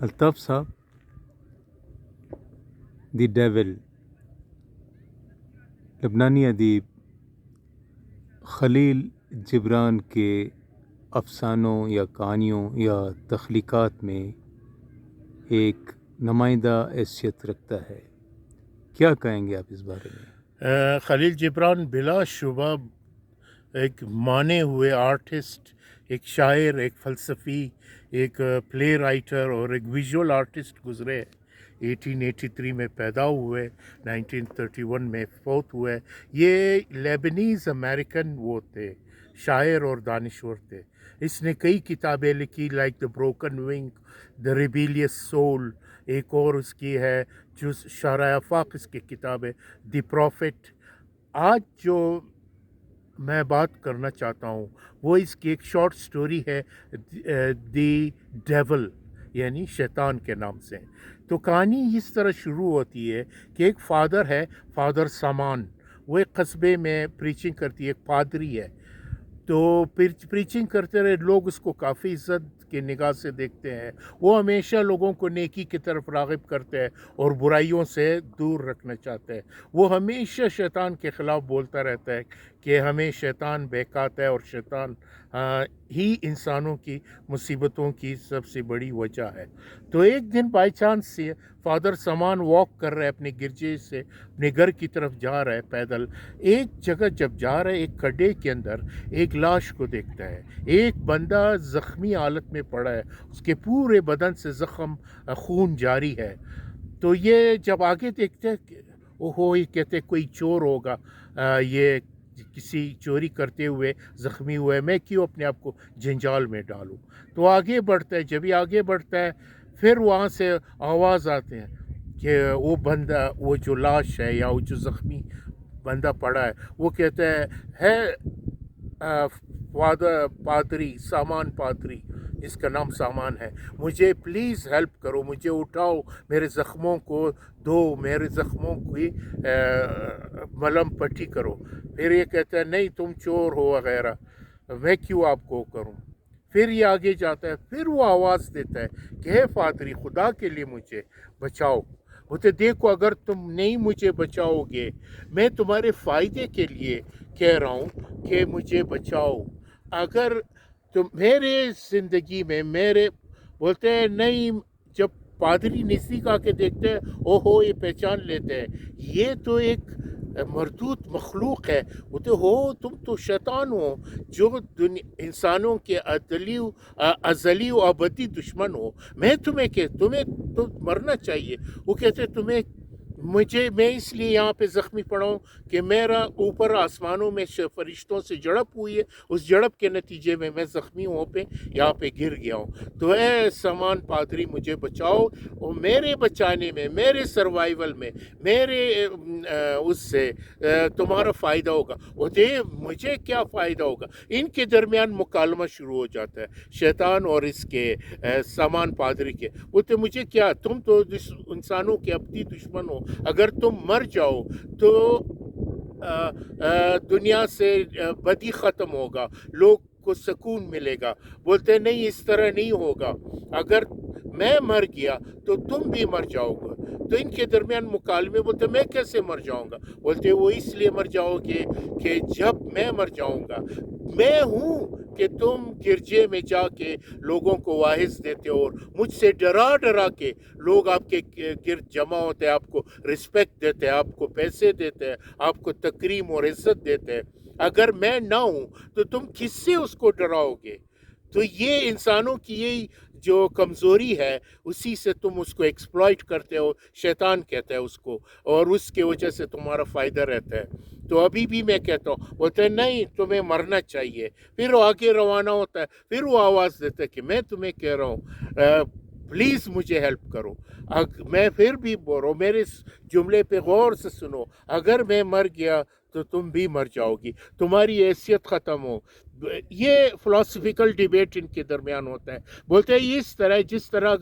الطاف صاحب، دی ڈیول، لبنانی ادیب خلیل جبران کے افسانوں یا کہانیوں یا تخلیقات میں ایک نمائندہ حیثیت رکھتا ہے. کیا کہیں گے آپ اس بارے میں؟ خلیل جبران بلا شبہ ایک مانے ہوئے آرٹسٹ، ایک شاعر، ایک فلسفی، ایک پلے رائٹر اور ایک ویژول آرٹسٹ گزرے. 1883 میں پیدا ہوئے، 1931 میں فوت ہوئے. یہ لیبنیز امریکن وہ تھے، شاعر اور دانشور تھے. اس نے کئی کتابیں لکھی، like the broken wing, the rebellious civil. ایک اور اس کی ہے جو شارع آفاق اس کی کتاب ہے، دی پروفٹ. آج جو میں بات کرنا چاہتا ہوں وہ اس کی ایک شارٹ سٹوری ہے، دی ڈیول، یعنی شیطان کے نام سے. تو کہانی اس طرح شروع ہوتی ہے کہ ایک فادر ہے، فادر سامان. وہ ایک قصبے میں پریچنگ کرتی ہے، ایک پادری ہے. تو پریچنگ کرتے رہے، لوگ اس کو کافی عزت کی نگاہ سے دیکھتے ہیں. وہ ہمیشہ لوگوں کو نیکی کی طرف راغب کرتے ہیں اور برائیوں سے دور رکھنا چاہتے ہیں. وہ ہمیشہ شیطان کے خلاف بولتا رہتا ہے کہ ہمیں شیطان بہکاتا ہے اور شیطان ہی انسانوں کی مصیبتوں کی سب سے بڑی وجہ ہے. تو ایک دن بائی چانس سے فادر سامان واک کر رہے اپنے گرجے سے اپنے گھر کی طرف جا رہے پیدل. ایک جگہ جب جا رہے، ایک کھڈے کے اندر ایک لاش کو دیکھتا ہے. ایک بندہ زخمی حالت میں پڑا ہے، اس کے پورے بدن سے زخم، خون جاری ہے. تو یہ جب آگے دیکھتے ہیں کہ اوہو، یہ کہتے کوئی چور ہوگا، یہ کسی چوری کرتے ہوئے زخمی ہوئے، میں کیوں اپنے آپ کو جنجال میں ڈالوں. تو آگے بڑھتا ہے. جب یہ آگے بڑھتا ہے پھر وہاں سے آواز آتے ہیں کہ وہ بندہ، وہ جو لاش ہے یا وہ جو زخمی بندہ پڑا ہے، وہ کہتا ہے فادر پادری، سامان پادری، اس کا نام سامان ہے، مجھے پلیز ہیلپ کرو، مجھے اٹھاؤ، میرے زخموں کو دو، میرے زخموں کی ملہم پٹی کرو. پھر یہ کہتا ہے نہیں تم چور ہو وغیرہ، میں کیوں آپ کو کروں. پھر یہ آگے جاتا ہے، پھر وہ آواز دیتا ہے کہ ہے پادری، خدا کے لیے مجھے بچاؤ. بولتے دیکھو، اگر تم نہیں مجھے بچاؤ گے، میں تمہارے فائدے کے لیے کہہ رہا ہوں کہ مجھے بچاؤ. اگر تم میرے زندگی میں میرے، بولتے ہیں نہیں، جب پادری نزدیک آ کے دیکھتے ہیں، اوہو، یہ پہچان لیتے ہیں یہ تو ایک مردود مخلوق ہے. وہ تو ہو، تم تو شیطان ہو جو انسانوں کے ازلی و ابدی دشمن ہو. میں تمہیں کہ تمہیں تو مرنا چاہیے. وہ کہتے تمہیں میں اس لیے یہاں پہ زخمی پڑا ہوں کہ میرا اوپر آسمانوں میں فرشتوں سے جڑپ ہوئی ہے، اس جڑپ کے نتیجے میں میں زخمی ہوں پہ یہاں پہ گر گیا ہوں. تو اے سامان پادری، مجھے بچاؤ، اور میرے بچانے میں، میرے سروائیول میں، میرے اس سے تمہارا فائدہ ہوگا. وہ دے مجھے کیا فائدہ ہوگا. ان کے درمیان مکالمہ شروع ہو جاتا ہے، شیطان اور اس کے سامان پادری کے. وہ تو مجھے کیا، تم تو انسانوں کے ابدی دشمن ہو، اگر تم مر جاؤ تو دنیا سے بدی ختم ہوگا، لوگ کو سکون ملے گا. بولتے نہیں، اس طرح نہیں ہوگا، اگر میں مر گیا تو تم بھی مر جاؤ گے. تو ان کے درمیان مکالمے. بولتے میں کیسے مر جاؤں گا. بولتے وہ اس لیے مر جاؤ گے کہ جب میں مر جاؤں گا، میں ہوں کہ تم گرجے میں جا کے لوگوں کو واعظ دیتے ہو، اور مجھ سے ڈرا کے لوگ آپ کے گرد جمع ہوتے ہیں، آپ کو رسپیکٹ دیتے ہیں، آپ کو پیسے دیتے ہیں، آپ کو تکریم اور عزت دیتے ہیں. اگر میں نہ ہوں تو تم کس سے اس کو ڈراؤ گے. تو یہ انسانوں کی یہی جو کمزوری ہے، اسی سے تم اس کو ایکسپلائٹ کرتے ہو. شیطان کہتا ہے اس کو، اور اس کے وجہ سے تمہارا فائدہ رہتا ہے. تو ابھی بھی میں کہتا ہوں، بولتے ہیں نہیں تمہیں مرنا چاہیے. پھر وہ آگے روانہ ہوتا ہے، پھر وہ آواز دیتا ہے کہ میں تمہیں کہہ رہا ہوں پلیز مجھے ہیلپ کرو. میں پھر بھی بول رہا ہوں، میرے اس جملے پہ غور سے سنو، اگر میں مر گیا تو تم بھی مر جاؤ گی، تمہاری حیثیت ختم ہو. یہ فلاسفیکل ڈیبیٹ ان کے درمیان ہوتا ہے. بولتے ہیں اس طرح، جس طرح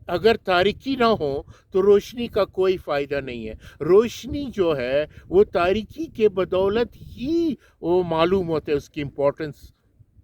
اگر تاریکی نہ ہو تو روشنی کا کوئی فائدہ نہیں ہے. روشنی جو ہے وہ تاریکی کے بدولت ہی وہ معلوم ہوتا ہے، اس کی امپورٹنس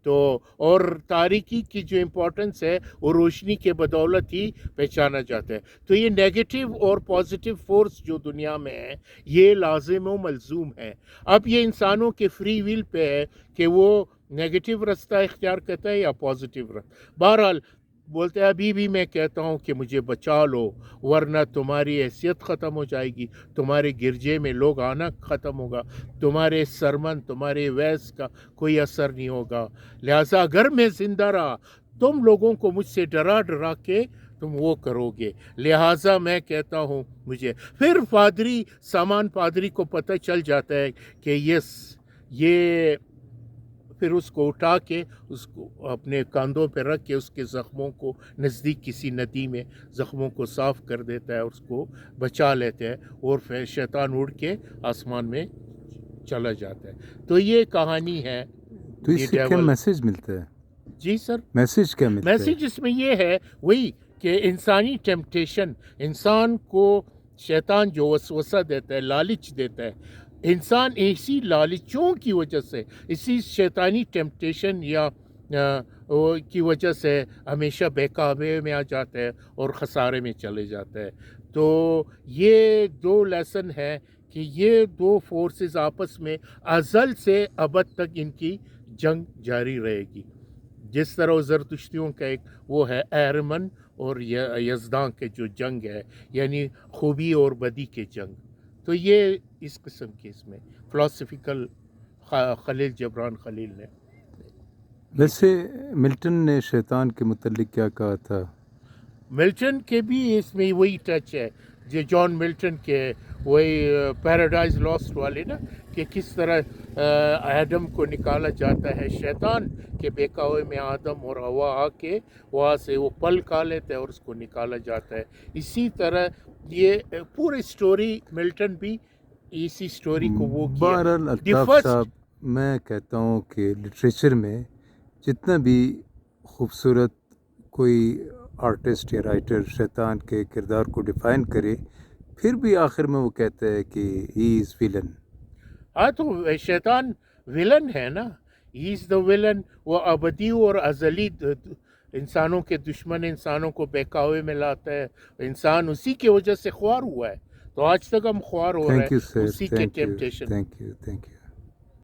تو اور تاریکی کی جو امپورٹنس ہے وہ روشنی کے بدولت ہی پہچانا جاتا ہے. تو یہ نیگیٹو اور پازیٹیو فورس جو دنیا میں ہے یہ لازم و ملزوم ہے. اب یہ انسانوں کے فری ویل پہ ہے کہ وہ نیگیٹو راستہ اختیار کرتا ہے یا پازیٹیو راستہ. بہرحال بولتے ہیں ابھی بھی میں کہتا ہوں کہ مجھے بچا لو ورنہ تمہاری حیثیت ختم ہو جائے گی، تمہارے گرجے میں لوگ آنا ختم ہوگا، تمہارے سرمن تمہارے ویس کا کوئی اثر نہیں ہوگا. لہٰذا اگر میں زندہ رہا تم لوگوں کو مجھ سے ڈرا کے تم وہ کرو گے. لہٰذا میں کہتا ہوں مجھے پھر سامان پادری کو پتہ چل جاتا ہے کہ یہ پھر اس کو اٹھا کے اس کو اپنے کاندھوں پہ رکھ کے اس کے زخموں کو نزدیک کسی ندی میں زخموں کو صاف کر دیتا ہے اور اس کو بچا لیتے ہیں اور پھر شیطان اڑ کے آسمان میں چلا جاتا ہے. تو یہ کہانی ہے. تو اس سے کیا میسج ملتا ہے؟ جی سر میسج کیا ملتا ہے؟ میسج اس میں یہ ہے وہی کہ انسانی ٹیمپٹیشن، انسان کو شیطان جو وسوسہ دیتا ہے، لالچ دیتا ہے، انسان اسی لالچوں کی وجہ سے، اسی شیطانی ٹیمپٹیشن یا کی وجہ سے ہمیشہ بہکاوے میں آ جاتا ہے اور خسارے میں چلے جاتا ہے. تو یہ دو لیسن ہے کہ یہ دو فورسز آپس میں ازل سے ابد تک ان کی جنگ جاری رہے گی. جس طرح زرتشتیوں کا ایک وہ ہے ایرمن اور یزدان کے جو جنگ ہے، یعنی خوبی اور بدی کے جنگ. تو یہ اس قسم کی اس میں فلاسفیکل خلیل جبران خلیل نے. ویسے ملٹن نے شیطان کے متعلق کیا کہا تھا؟ ملٹن کے بھی اس میں وہی ٹچ ہے جو جان ملٹن کے وہی پیراڈائز لاسٹ والے نا، کہ کس طرح ایڈم کو نکالا جاتا ہے شیطان کے بہکاوے میں، آدم اور ہوا آ کے وہاں سے وہ پل کھا لیتا ہے اور اس کو نکالا جاتا ہے. اسی طرح یہ پوری سٹوری ملٹن بھی اسی سٹوری کو وہ کیا. بہرحال الطاف صاحب، میں کہتا ہوں کہ لٹریچر میں جتنا بھی خوبصورت کوئی آرٹسٹ یا رائٹر شیطان کے کردار کو ڈیفائن کرے، پھر بھی آخر میں وہ کہتا ہے کہ ہی از ویلن. ہاں تو شیطان ویلن ہے نا، ہی از دا ویلن. وہ ابدی اور ازلی انسانوں کے دشمن، انسانوں کو بہکاوے میں لاتا ہے. انسان اسی کی وجہ سے خوار ہوا ہے، تو آج تک ہم خوار ہو رہے ہیں اسی کے ٹیمپٹیشن. Thank you.